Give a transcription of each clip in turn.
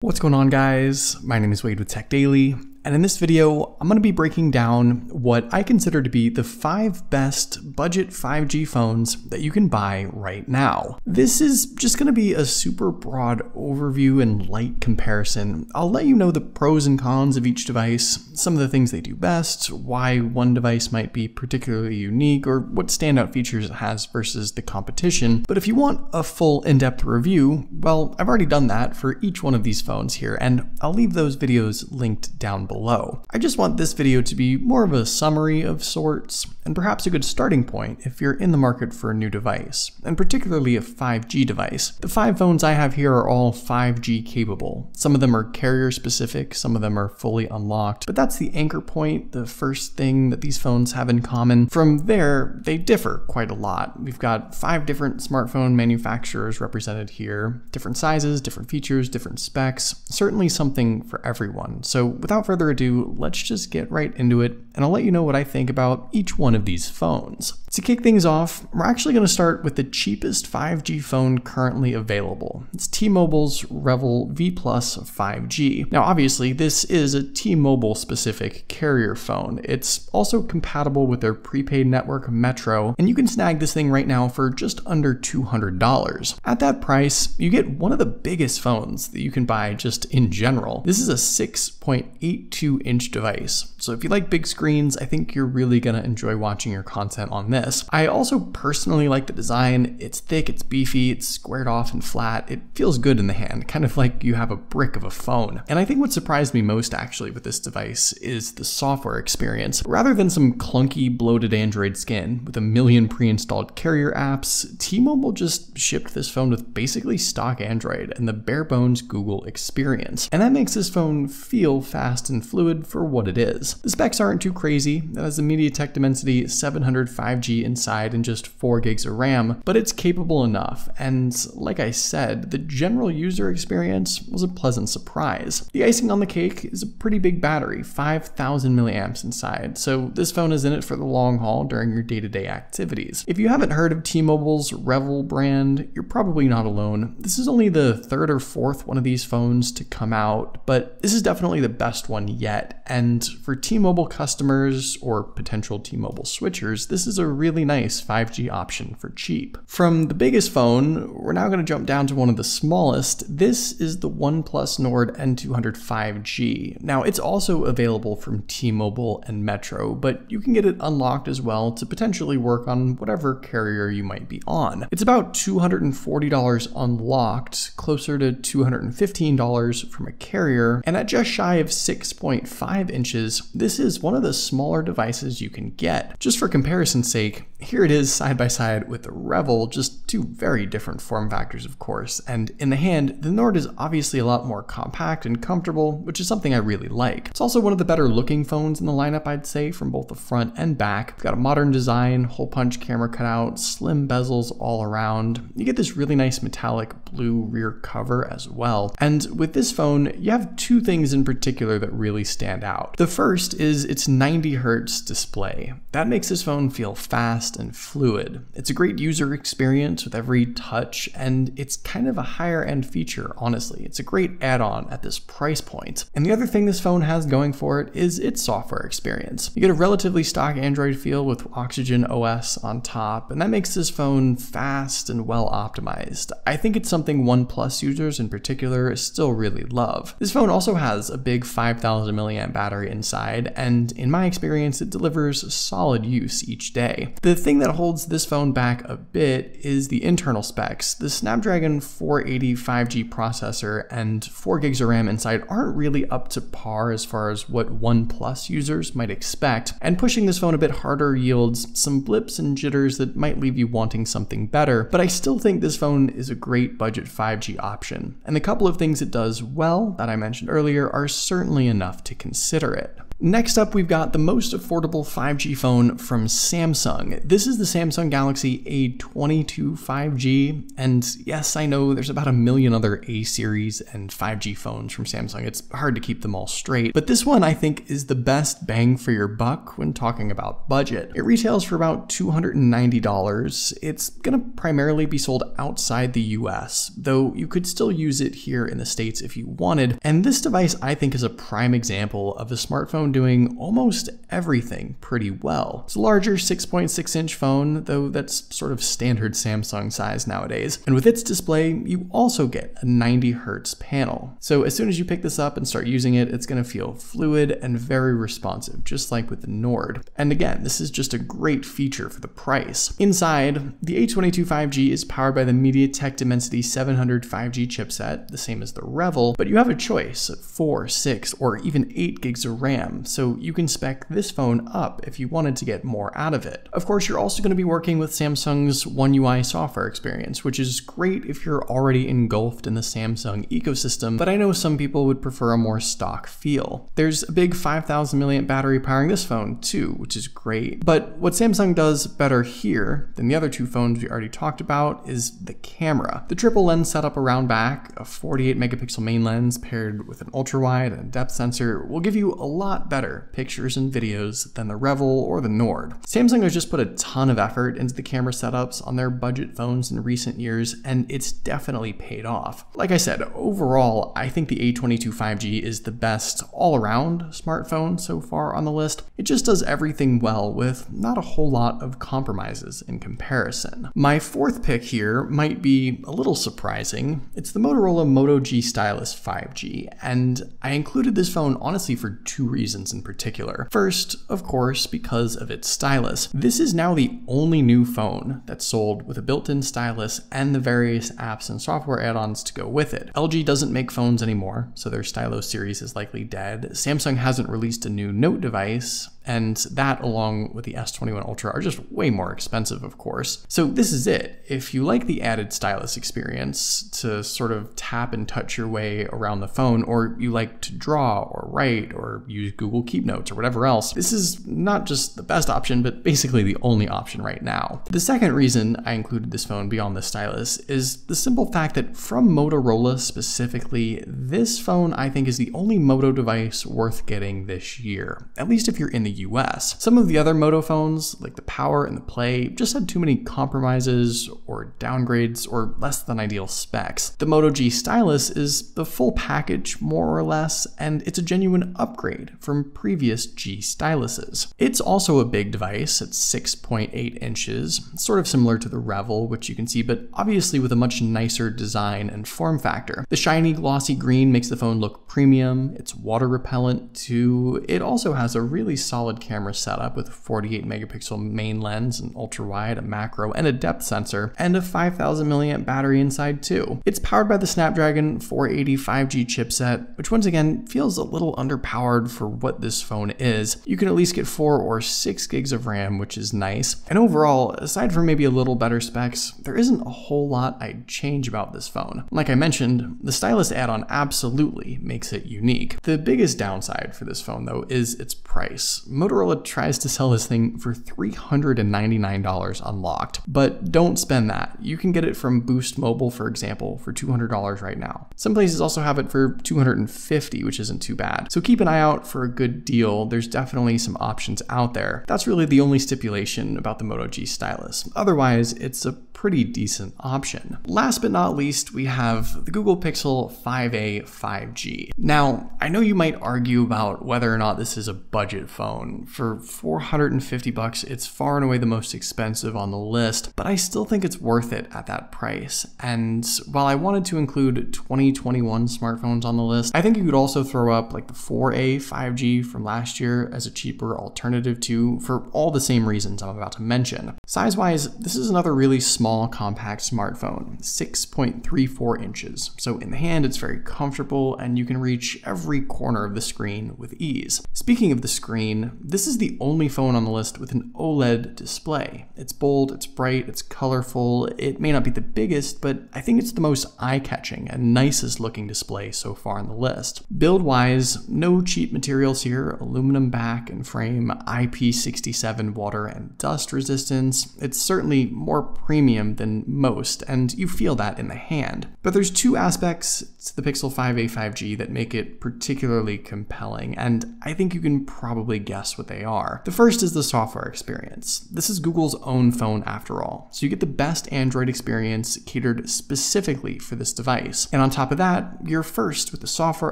What's going on, guys? My name is Wade with Tech Daily, and in this video, I'm going to be breaking down what I consider to be the 5 best budget 5G phones that you can buy right now. This is just going to be a super broad overview and light comparison. I'll let you know the pros and cons of each device, some of the things they do best, why one device might be particularly unique, or what standout features it has versus the competition. But if you want a full in-depth review, well, I've already done that for each one of these phones here, and I'll leave those videos linked down below. I just want this video to be more of a summary of sorts, and perhaps a good starting point if you're in the market for a new device, and particularly a 5G device. The 5 phones I have here are all 5G capable. Some of them are carrier specific, some of them are fully unlocked, but that's the anchor point, the first thing that these phones have in common. From there, they differ quite a lot. We've got 5 different smartphone manufacturers represented here, different sizes, different features, different specs, certainly something for everyone. So without further ado, let's just get right into it, and I'll let you know what I think about each one of these phones. To kick things off, we're actually going to start with the cheapest 5G phone currently available. It's T-Mobile's Revvl V Plus 5G. Now obviously this is a T-Mobile specific carrier phone. It's also compatible with their prepaid network Metro, and you can snag this thing right now for just under $200. At that price, you get one of the biggest phones that you can buy just in general. This is a 6.82-inch device, so if you like big screens, I think you're really gonna enjoy watching your content on this. I also personally like the design. It's thick, it's beefy, it's squared off and flat. It feels good in the hand, kind of like you have a brick of a phone. And I think what surprised me most actually with this device is the software experience. Rather than some clunky, bloated Android skin with a million pre-installed carrier apps, T-Mobile just shipped this phone with basically stock Android and the bare bones Google experience. And that makes this phone feel fast and fluid for what it is. The specs aren't too crazy. It has a MediaTek Dimensity 700 5G inside and just 4 gigs of RAM, but it's capable enough. And like I said, the general user experience was a pleasant surprise. The icing on the cake is a pretty big battery, 5,000 milliamps inside. So this phone is in it for the long haul during your day-to-day activities. If you haven't heard of T-Mobile's Revvl brand, you're probably not alone. This is only the 3rd or 4th one of these phones to come out, but this is definitely the best one yet. And for T-Mobile customers or potential T-Mobile switchers, this is a really nice 5G option for cheap. From the biggest phone, we're now going to jump down to one of the smallest. This is the OnePlus Nord N200 5G. Now it's also available from T-Mobile and Metro, but you can get it unlocked as well to potentially work on whatever carrier you might be on. It's about $240 unlocked, closer to $215 from a carrier, and at just shy of 6.5 inches, this is one of the smaller devices you can get. Just for comparison's sake, here it is side by side with the Revvl, just 2 very different form factors of course, and in the hand, the Nord is obviously a lot more compact and comfortable, which is something I really like. It's also one of the better looking phones in the lineup, I'd say, from both the front and back. It's got a modern design, hole punch camera cutout, slim bezels all around. You get this really nice metallic blue rear cover as well. And with this phone, you have 2 things in particular that really stand out. The first is its 90 Hz display. That makes this phone feel fast and fluid. It's a great user experience with every touch, and it's kind of a higher end feature, honestly. It's a great add-on at this price point. And the other thing this phone has going for it is its software experience. You get a relatively stock Android feel with Oxygen OS on top, and that makes this phone fast and well optimized. I think it's something OnePlus users in particular still really love. This phone also has a big 5,000 milliamp battery inside, and in my experience, it delivers solid use each day. The thing that holds this phone back a bit is the internal specs. The Snapdragon 480 5G processor and 4 gigs of RAM inside aren't really up to par as far as what OnePlus users might expect, and pushing this phone a bit harder yields some blips and jitters that might leave you wanting something better, but I still think this phone is a great budget 5G option, and the couple of things it does well that I mentioned earlier are certainly enough. enough to consider it. Next up, we've got the most affordable 5G phone from Samsung. This is the Samsung Galaxy A22 5G, and yes, I know there's about a million other A series and 5G phones from Samsung. It's hard to keep them all straight, but this one I think is the best bang for your buck when talking about budget. It retails for about $290. It's gonna primarily be sold outside the US, though you could still use it here in the States if you wanted, and this device I think is a prime example of a smartphone doing almost everything pretty well. It's a larger 6.6-inch phone, though that's sort of standard Samsung size nowadays. And with its display, you also get a 90 Hz panel. So as soon as you pick this up and start using it, it's going to feel fluid and very responsive, just like with the Nord. And again, this is just a great feature for the price. Inside, the A22 5G is powered by the MediaTek Dimensity 700 5G chipset, the same as the Revel, but you have a choice of 4, 6, or even 8 gigs of RAM. So you can spec this phone up if you wanted to get more out of it. Of course, you're also going to be working with Samsung's One UI software experience, which is great if you're already engulfed in the Samsung ecosystem, but I know some people would prefer a more stock feel. There's a big 5,000 mAh battery powering this phone too, which is great. But what Samsung does better here than the other two phones we already talked about is the camera. The triple lens setup around back, a 48 megapixel main lens paired with an ultra wide and a depth sensor will give you a lot better pictures and videos than the Revel or the Nord. Samsung has just put a ton of effort into the camera setups on their budget phones in recent years, and it's definitely paid off. Like I said, overall, I think the A22 5G is the best all-around smartphone so far on the list. It just does everything well with not a whole lot of compromises in comparison. My fourth pick here might be a little surprising. It's the Motorola Moto G Stylus 5G, and I included this phone honestly for two reasons in particular. First, of course, because of its stylus. This is now the only new phone that's sold with a built-in stylus and the various apps and software add-ons to go with it. LG doesn't make phones anymore, so their Stylo series is likely dead. Samsung hasn't released a new Note device, and that along with the S21 Ultra are just way more expensive, of course. So this is it. If you like the added stylus experience to sort of tap and touch your way around the phone, or you like to draw or write or use Google Keep Notes or whatever else, this is not just the best option, but basically the only option right now. The second reason I included this phone beyond the stylus is the simple fact that from Motorola specifically, this phone I think is the only Moto device worth getting this year, at least if you're in the US. Some of the other Moto phones, like the Power and the Play, just had too many compromises or downgrades or less than ideal specs. The Moto G Stylus is the full package, more or less, and it's a genuine upgrade from previous G styluses. It's also a big device at 6.8 inches, sort of similar to the Revel, which you can see, but obviously with a much nicer design and form factor. The shiny glossy green makes the phone look premium, it's water repellent too. It also has a really solid camera setup with a 48 megapixel main lens, an ultra wide, a macro, and a depth sensor, and a 5,000 mAh battery inside too. It's powered by the Snapdragon 480 5G chipset, which once again feels a little underpowered for what this phone is. You can at least get 4 or 6 gigs of RAM, which is nice. And overall, aside from maybe a little better specs, there isn't a whole lot I'd change about this phone. Like I mentioned, the stylus add-on absolutely makes it unique. The biggest downside for this phone though is its price. Motorola tries to sell this thing for $399 unlocked, but don't spend that. You can get it from Boost Mobile, for example, for $200 right now. Some places also have it for $250, which isn't too bad. So keep an eye out for a good deal. There's definitely some options out there. That's really the only stipulation about the Moto G Stylus. Otherwise, it's a pretty decent option. Last but not least, we have the Google Pixel 5a 5G. Now, I know you might argue about whether or not this is a budget phone. For $450, it's far and away the most expensive on the list, but I still think it's worth it at that price. And while I wanted to include 2021 smartphones on the list, I think you could also throw up like the 4a 5G from last year as a cheaper alternative too, for all the same reasons I'm about to mention. Size-wise, this is another really small small, compact smartphone, 6.34 inches. So in the hand, it's very comfortable and you can reach every corner of the screen with ease. Speaking of the screen, this is the only phone on the list with an OLED display. It's bold, it's bright, it's colorful. It may not be the biggest, but I think it's the most eye-catching and nicest looking display so far on the list. Build-wise, no cheap materials here, aluminum back and frame, IP67 water and dust resistance. It's certainly more premium than most, and you feel that in the hand. But there's two aspects to the Pixel 5a 5G that make it particularly compelling, and I think you can probably guess what they are. The first is the software experience. This is Google's own phone after all, so you get the best Android experience catered specifically for this device. And on top of that, you're first with the software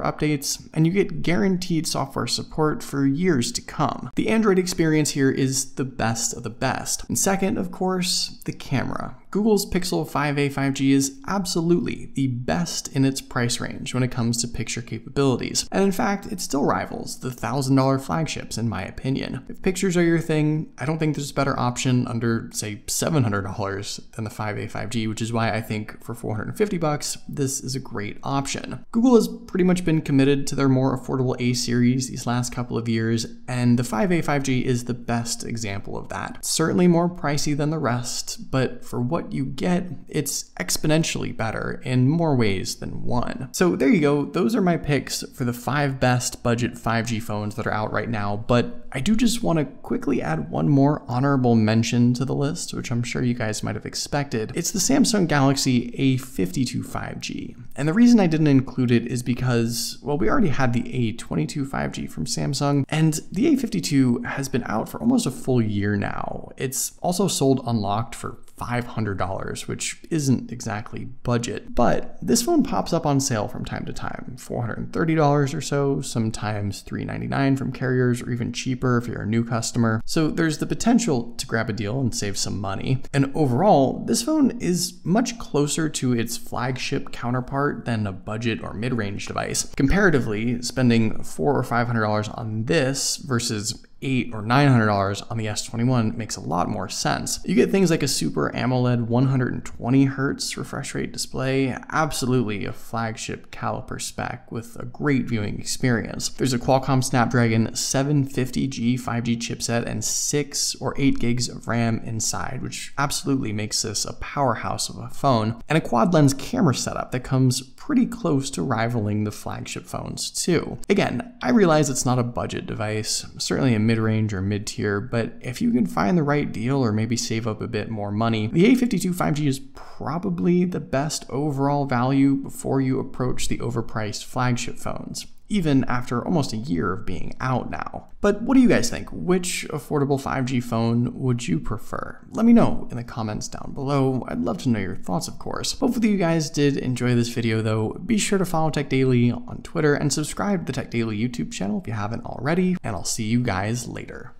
updates, and you get guaranteed software support for years to come. The Android experience here is the best of the best. And second, of course, the camera. Google's Pixel 5a 5G is absolutely the best in its price range when it comes to picture capabilities. And in fact, it still rivals the $1,000 flagships in my opinion. If pictures are your thing, I don't think there's a better option under, say, $700 than the 5a 5G, which is why I think for $450, this is a great option. Google has pretty much been committed to their more affordable A series these last couple of years, and the 5a 5G is the best example of that. It's certainly more pricey than the rest, but for what you get, it's exponentially better in more ways than one. So there you go. Those are my picks for the 5 best budget 5G phones that are out right now, but I do just want to quickly add one more honorable mention to the list, which I'm sure you guys might have expected. It's the Samsung Galaxy A52 5G. And the reason I didn't include it is because, well, we already had the A22 5G from Samsung, and the A52 has been out for almost a full year now. It's also sold unlocked for $500, which isn't exactly budget, but this phone pops up on sale from time to time, $430 or so, sometimes $399 from carriers, or even cheaper if you're a new customer. So there's the potential to grab a deal and save some money. And overall, this phone is much closer to its flagship counterpart than a budget or mid-range device. Comparatively, spending $400 or $500 on this versus $800 or $900 on the S21 makes a lot more sense. You get things like a Super AMOLED 120Hz refresh rate display, absolutely a flagship caliper spec with a great viewing experience. There's a Qualcomm Snapdragon 750G 5G chipset and 6 or 8 gigs of RAM inside, which absolutely makes this a powerhouse of a phone, and a quad lens camera setup that comes pretty close to rivaling the flagship phones too. Again, I realize it's not a budget device, certainly a mid-range or mid-tier, but if you can find the right deal or maybe save up a bit more money, the A52 5G is probably the best overall value before you approach the overpriced flagship phones, even after almost a year of being out now. But what do you guys think? Which affordable 5G phone would you prefer? Let me know in the comments down below. I'd love to know your thoughts, of course. Hopefully you guys did enjoy this video though. Be sure to follow Tech Daily on Twitter and subscribe to the Tech Daily YouTube channel if you haven't already, and I'll see you guys later.